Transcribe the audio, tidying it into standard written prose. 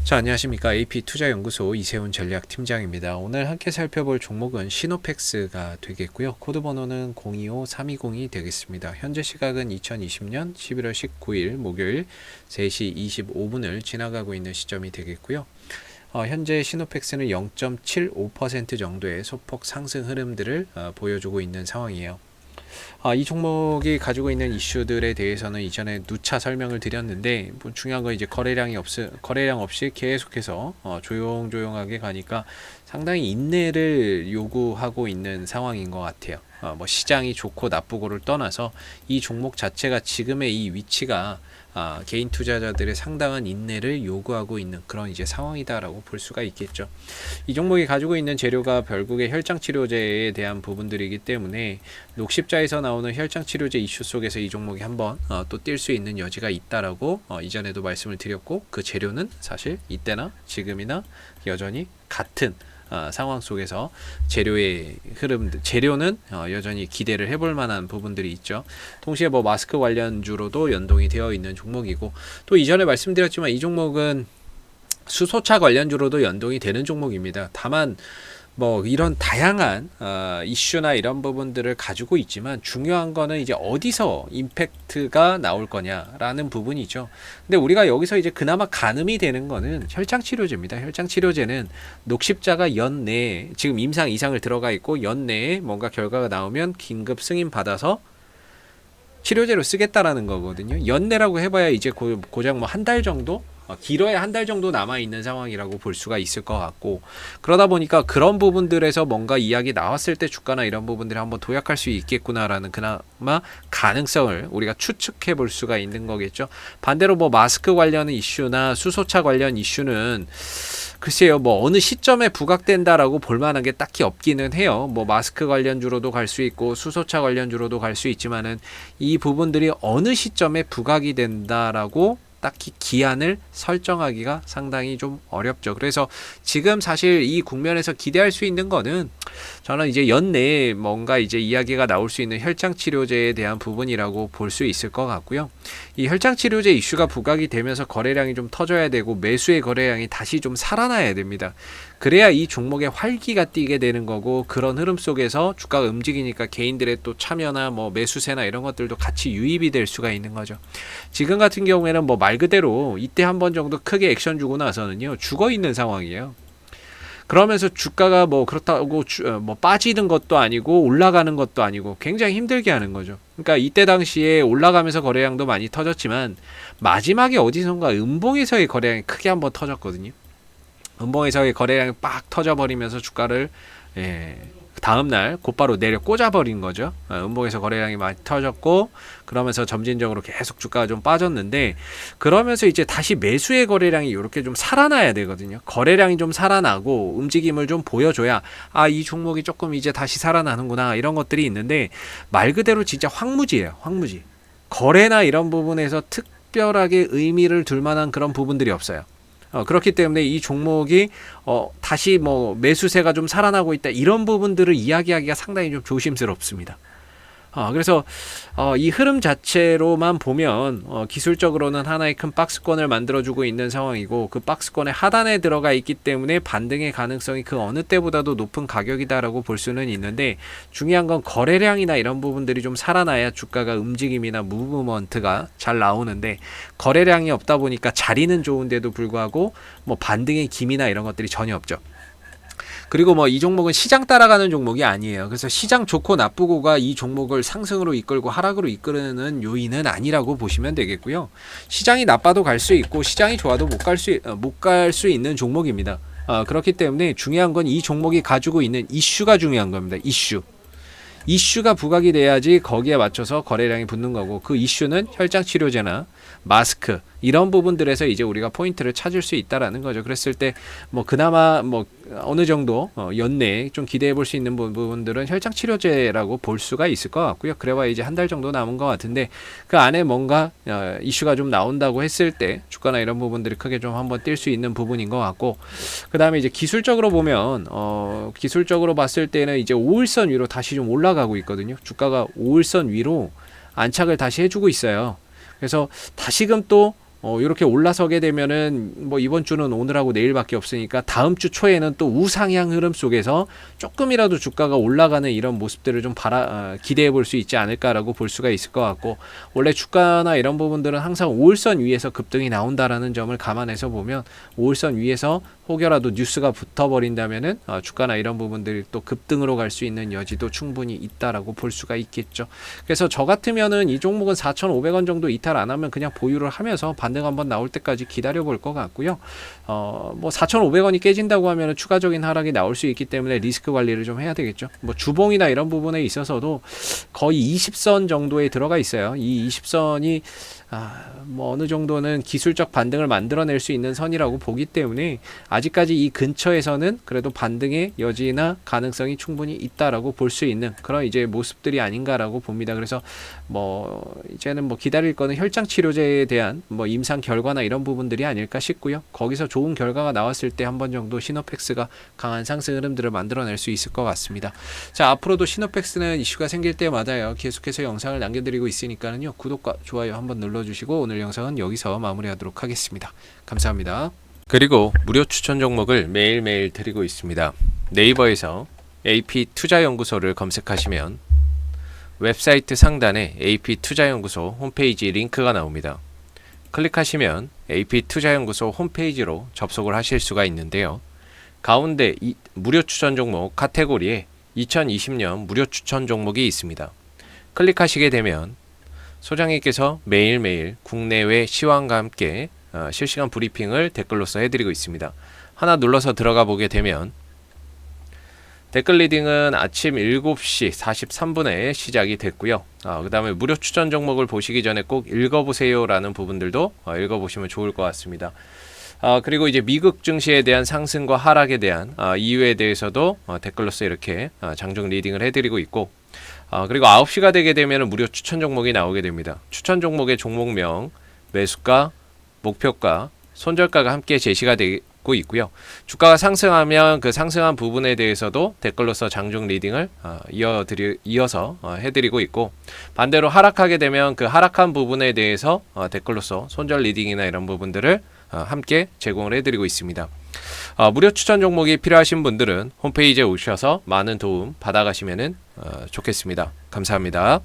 자, 안녕하십니까. AP투자연구소 이세훈 전략팀장입니다. 오늘 함께 살펴볼 종목은 시노펙스가 되겠고요. 코드 번호는 025320이 되겠습니다. 현재 시각은 2020년 11월 19일 목요일 3시 25분을 지나가고 있는 시점이 되겠고요. 현재 시노펙스는 0.75% 정도의 소폭 상승 흐름들을 보여주고 있는 상황이에요. 이 종목이 가지고 있는 이슈들에 대해서는 이전에 누차 설명을 드렸는데, 뭐 중요한 건 이제 거래량 없이 계속해서 조용조용하게 가니까 상당히 인내를 요구하고 있는 상황인 것 같아요. 뭐 시장이 좋고 나쁘고를 떠나서 이 종목 자체가 지금의 이 위치가 개인 투자자들의 상당한 인내를 요구하고 있는 그런 이제 상황이다라고 볼 수가 있겠죠. 이 종목이 가지고 있는 재료가 결국에 혈장 치료제에 대한 부분들이기 때문에 녹십자에서 나오는 혈장 치료제 이슈 속에서 이 종목이 한번 또 뛸 수 있는 여지가 있다라고 이전에도 말씀을 드렸고, 그 재료는 사실 이때나 지금이나 여전히 같은 상황 속에서 재료의 흐름들, 재료는 여전히 기대를 해볼 만한 부분들이 있죠. 동시에 뭐 마스크 관련주로도 연동이 되어 있는 종목이고, 또 이전에 말씀드렸지만 이 종목은 수소차 관련주로도 연동이 되는 종목입니다. 다만 뭐 이런 다양한 이슈나 이런 부분들을 가지고 있지만, 중요한 거는 이제 어디서 임팩트가 나올 거냐라는 부분이죠. 근데 우리가 여기서 이제 그나마 가늠이 되는 거는 혈장 치료제입니다. 혈장 치료제는 녹십자가 연내에 지금 임상 이상을 들어가 있고, 연내에 뭔가 결과가 나오면 긴급 승인 받아서 치료제로 쓰겠다라는 거거든요. 연내라고 해봐야 이제 고작 뭐 한 달 정도? 길어야 한 달 정도 남아있는 상황이라고 볼 수가 있을 것 같고, 그러다 보니까 그런 부분들에서 뭔가 이야기 나왔을 때 주가나 이런 부분들을 한번 도약할 수 있겠구나라는 그나마 가능성을 우리가 추측해 볼 수가 있는 거겠죠. 반대로 뭐 마스크 관련 이슈나 수소차 관련 이슈는 글쎄요, 뭐 어느 시점에 부각된다라고 볼 만한 게 딱히 없기는 해요. 뭐 마스크 관련주로도 갈 수 있고 수소차 관련주로도 갈 수 있지만은 이 부분들이 어느 시점에 부각이 된다라고 딱히 기한을 설정하기가 상당히 좀 어렵죠. 그래서 지금 사실 이 국면에서 기대할 수 있는 거는, 저는 이제 연내에 뭔가 이제 이야기가 나올 수 있는 혈장 치료제에 대한 부분이라고 볼 수 있을 것 같고요. 이 혈장 치료제 이슈가 부각이 되면서 거래량이 좀 터져야 되고, 매수의 거래량이 다시 좀 살아나야 됩니다. 그래야 이 종목에 활기가 띄게 되는 거고, 그런 흐름 속에서 주가가 움직이니까 개인들의 또 참여나 뭐 매수세나 이런 것들도 같이 유입이 될 수가 있는 거죠. 지금 같은 경우에는 뭐 말 그대로 이때 한 번 정도 크게 액션 주고 나서는요, 죽어 있는 상황이에요. 그러면서 주가가 뭐 그렇다고 뭐 빠지는 것도 아니고 올라가는 것도 아니고 굉장히 힘들게 하는 거죠. 그러니까 이때 당시에 올라가면서 거래량도 많이 터졌지만, 마지막에 어디선가 음봉에서의 거래량이 크게 한번 터졌거든요. 음봉에서의 거래량이 빡 터져버리면서 주가를 다음날 곧바로 내려 꽂아버린 거죠. 음봉에서 거래량이 많이 터졌고, 그러면서 점진적으로 계속 주가가 좀 빠졌는데, 그러면서 이제 다시 매수의 거래량이 이렇게 좀 살아나야 되거든요. 거래량이 좀 살아나고 움직임을 좀 보여줘야 이 종목이 조금 이제 다시 살아나는구나, 이런 것들이 있는데, 말 그대로 진짜 황무지예요. 황무지. 거래나 이런 부분에서 특별하게 의미를 둘 만한 그런 부분들이 없어요. 그렇기 때문에 이 종목이 다시 뭐 매수세가 좀 살아나고 있다, 이런 부분들을 이야기하기가 상당히 좀 조심스럽습니다. 그래서 이 흐름 자체로만 보면 기술적으로는 하나의 큰 박스권을 만들어주고 있는 상황이고, 그 박스권의 하단에 들어가 있기 때문에 반등의 가능성이 그 어느 때보다도 높은 가격이다라고 볼 수는 있는데, 중요한 건 거래량이나 이런 부분들이 좀 살아나야 주가가 움직임이나 무브먼트가 잘 나오는데, 거래량이 없다 보니까 자리는 좋은데도 불구하고 뭐 반등의 기미나 이런 것들이 전혀 없죠. 그리고 뭐 이 종목은 시장 따라가는 종목이 아니에요. 그래서 시장 좋고 나쁘고가 이 종목을 상승으로 이끌고 하락으로 이끄는 요인은 아니라고 보시면 되겠고요. 시장이 나빠도 갈 수 있고, 시장이 좋아도 못 갈 수 있는 종목입니다. 그렇기 때문에 중요한 건 이 종목이 가지고 있는 이슈가 중요한 겁니다. 이슈가 부각이 돼야지 거기에 맞춰서 거래량이 붙는 거고, 그 이슈는 혈장 치료제나 마스크 이런 부분들에서 이제 우리가 포인트를 찾을 수 있다라는 거죠. 그랬을 때 뭐 그나마 뭐 어느 정도 연내에 좀 기대해 볼 수 있는 부분들은 혈장 치료제라고 볼 수가 있을 것 같고요. 그래봐야 이제 한 달 정도 남은 것 같은데, 그 안에 뭔가 이슈가 좀 나온다고 했을 때 주가나 이런 부분들이 크게 좀 한번 뛸 수 있는 부분인 것 같고, 그 다음에 이제 기술적으로 보면 기술적으로 봤을 때는 이제 5일선 위로 다시 좀 올라가고 있거든요. 주가가 5일선 위로 안착을 다시 해주고 있어요. 그래서 다시금 또 이렇게 올라서게 되면은 뭐 이번 주는 오늘하고 내일밖에 없으니까 다음 주 초에는 또 우상향 흐름 속에서 조금이라도 주가가 올라가는 이런 모습들을 좀 기대해 볼 수 있지 않을까라고 볼 수가 있을 것 같고, 원래 주가나 이런 부분들은 항상 5일선 위에서 급등이 나온다라는 점을 감안해서 보면 5일선 위에서 혹여라도 뉴스가 붙어버린다면은 주가나 이런 부분들이 또 급등으로 갈 수 있는 여지도 충분히 있다라고 볼 수가 있겠죠. 그래서 저 같으면은 이 종목은 4,500원 정도 이탈 안 하면 그냥 보유를 하면서 반등 한번 나올 때까지 기다려 볼 것 같고요. 뭐 4,500원이 깨진다고 하면 추가적인 하락이 나올 수 있기 때문에 리스크 관리를 좀 해야 되겠죠. 뭐 주봉이나 이런 부분에 있어서도 거의 20선 정도에 들어가 있어요. 이 20선이 뭐 어느 정도는 기술적 반등을 만들어낼 수 있는 선이라고 보기 때문에 아직까지 이 근처에서는 그래도 반등의 여지나 가능성이 충분히 있다라고 볼 수 있는 그런 이제 모습들이 아닌가라고 봅니다. 그래서 뭐 이제는 뭐 기다릴 거는 혈장 치료제에 대한 뭐 임상 결과나 이런 부분들이 아닐까 싶고요. 거기서 좋은 결과가 나왔을 때 한 번 정도 시노펙스가 강한 상승 흐름들을 만들어낼 수 있을 것 같습니다. 자, 앞으로도 시노펙스는 이슈가 생길 때마다요 계속해서 영상을 남겨드리고 있으니까는요 구독과 좋아요 한번 눌러주시고 오늘 영상은 여기서 마무리하도록 하겠습니다. 감사합니다. 그리고 무료 추천 종목을 매일매일 드리고 있습니다. 네이버에서 AP투자연구소를 검색하시면 웹사이트 상단에 AP투자연구소 홈페이지 링크가 나옵니다. 클릭하시면 AP투자연구소 홈페이지로 접속을 하실 수가 있는데요. 가운데 무료 추천 종목 카테고리에 2020년 무료 추천 종목이 있습니다. 클릭하시게 되면 소장님께서 매일매일 국내외 시황과 함께 실시간 브리핑을 댓글로서 해드리고 있습니다. 하나 눌러서 들어가 보게 되면 댓글 리딩은 아침 7시 43분에 시작이 됐고요. 그 다음에 무료 추천 종목을 보시기 전에 꼭 읽어보세요 라는 부분들도 읽어보시면 좋을 것 같습니다. 그리고 이제 미국 증시에 대한 상승과 하락에 대한 이유에 대해서도 댓글로서 이렇게 장중 리딩을 해드리고 있고, 그리고 9시가 되게 되면 무료 추천 종목이 나오게 됩니다. 추천 종목의 종목명, 매수가, 목표가, 손절가가 함께 제시가 되고 있고요. 주가가 상승하면 그 상승한 부분에 대해서도 댓글로서 장중 리딩을 이어서 해드리고 있고, 반대로 하락하게 되면 그 하락한 부분에 대해서 댓글로서 손절 리딩이나 이런 부분들을 함께 제공을 해드리고 있습니다. 무료 추천 종목이 필요하신 분들은 홈페이지에 오셔서 많은 도움 받아가시면 좋겠습니다. 감사합니다.